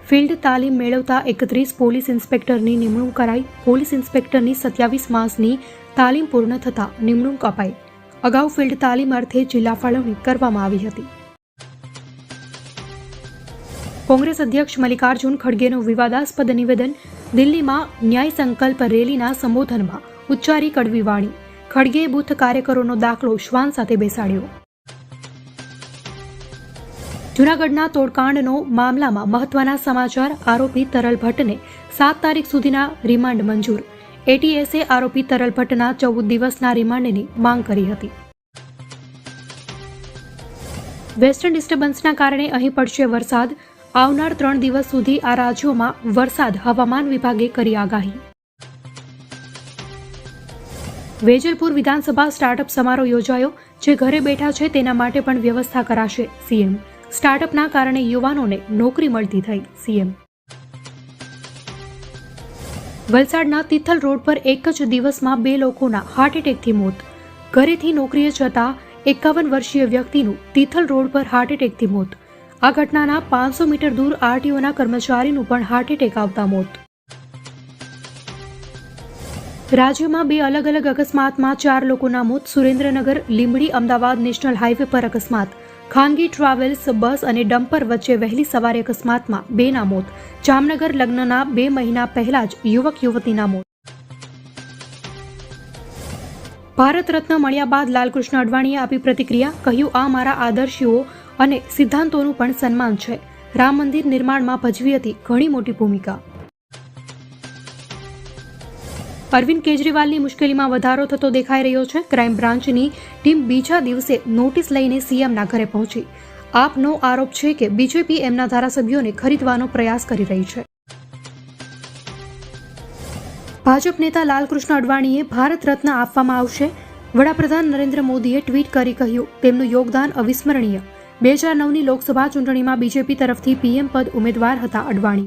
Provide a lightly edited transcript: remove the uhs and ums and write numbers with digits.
Field તાલીમ મેળવતા 31 police ઇન્સ્પેક્ટરની નિમણૂક કરાઈ. પોલીસ ઇન્સ્પેક્ટરની 27 માસની તાલીમ પૂર્ણ થતાં નિમણૂક અપાઈ. અગાઉ ફિલ્ડ તાલીમ અર્થે જિલ્લા ફાળવણી કરવામાં આવી હતી. કોંગ્રેસ અધ્યક્ષ મલ્લિકાર્જુન ખડગેનું વિવાદાસ્પદ નિવેદન. દિલ્હીમાં ન્યાય સંકલ્પ રેલીના સંબોધનમાં ઉચ્ચારી કડવી વાણી. ખડગેએ બૂથ કાર્યકરોનો દાખલો શ્વાન સાથે બેસાડ્યો. જૂનાગઢના તોડકાંડનો મામલામાં મહત્વના સમાચાર. આરોપી તરલ ભટ્ટને 7 તારીખ સુધીના રિમાન્ડ મંજૂર. એટીએસે આરોપી તરલ ભટ્ટના 14 દિવસના રિમાન્ડની માંગ કરી હતી. વેસ્ટર્ન ડિસ્ટર્બન્સના કારણે અહીં પડશે વરસાદ. આવનાર 3 દિવસ સુધી આ રાજ્યોમાં વરસાદ હવામાન વિભાગે કરી આગાહી. વેજલપુર વિધાનસભા સ્ટાર્ટઅપ સમારોહ યોજાયો. જે ઘરે બેઠા છે તેના માટે પણ વ્યવસ્થા કરાશે સીએમ. સ્ટાર્ટઅપના કારણે યુવાનોને નોકરી મળતી થઈ સીએમ. વલસાડના તિથલ રોડ પર એક જ દિવસમાં 2 લોકોના હાર્ટ એટેકથી મોત. ઘરેથી નોકરીએ જતા 51 વર્ષીય વ્યક્તિનું તિથલ રોડ પર હાર્ટ એટેકથી મોત. આ ઘટનાના 500 મીટર દૂર આરટીઓના કર્મચારીનું પણ હાર્ટ એટેક આવતા મોત. રાજ્યમાં 2 અલગ અલગ અકસ્માતમાં 4 લોકોના મોત. સુરેન્દ્રનગર લીંબડી અમદાવાદ નેશનલ હાઈવે પર અકસ્માત. ખાનગી ટ્રાવેલ્સ બસ અને ડમ્પર વચ્ચે વહેલી સવારે અકસ્માતમાં 2 ના મોત. જામનગર લગ્નના 2 મહિના પહેલા જ યુવક યુવતીના મોત. ભારત રત્ન મળ્યા બાદ લાલકૃષ્ણ અડવાણીએ આપી પ્રતિક્રિયા. કહ્યું, આ મારા આદર્શીઓ અને સિદ્ધાંતોનું પણ સન્માન છે. રામ મંદિર નિર્માણમાં ભજવી હતી ઘણી મોટી ભૂમિકા. અરવિંદ કેજરીવાલની મુશ્કેલીમાં વધારો થતો દેખાઈ રહ્યો છે. ક્રાઇમ બ્રાન્ચની ટીમ બીજા દિવસે નોટિસ લઈને સીએમના ઘરે પહોંચી. આપનો આરોપ છે કે બીજેપી એમના ધારાસભ્યોને ખરીદવાનો પ્રયાસ કરી રહી છે. ભાજપ નેતા લાલકૃષ્ણ અડવાણીએ ભારત રત્ન આપવામાં આવશે. વડાપ્રધાન નરેન્દ્ર મોદીએ ટ્વીટ કરી કહ્યું, તેમનું યોગદાન અવિસ્મરણીય. 2009ની લોકસભા ચૂંટણીમાં બીજેપી તરફથી પીએમ પદ ઉમેદવાર હતા અડવાણી.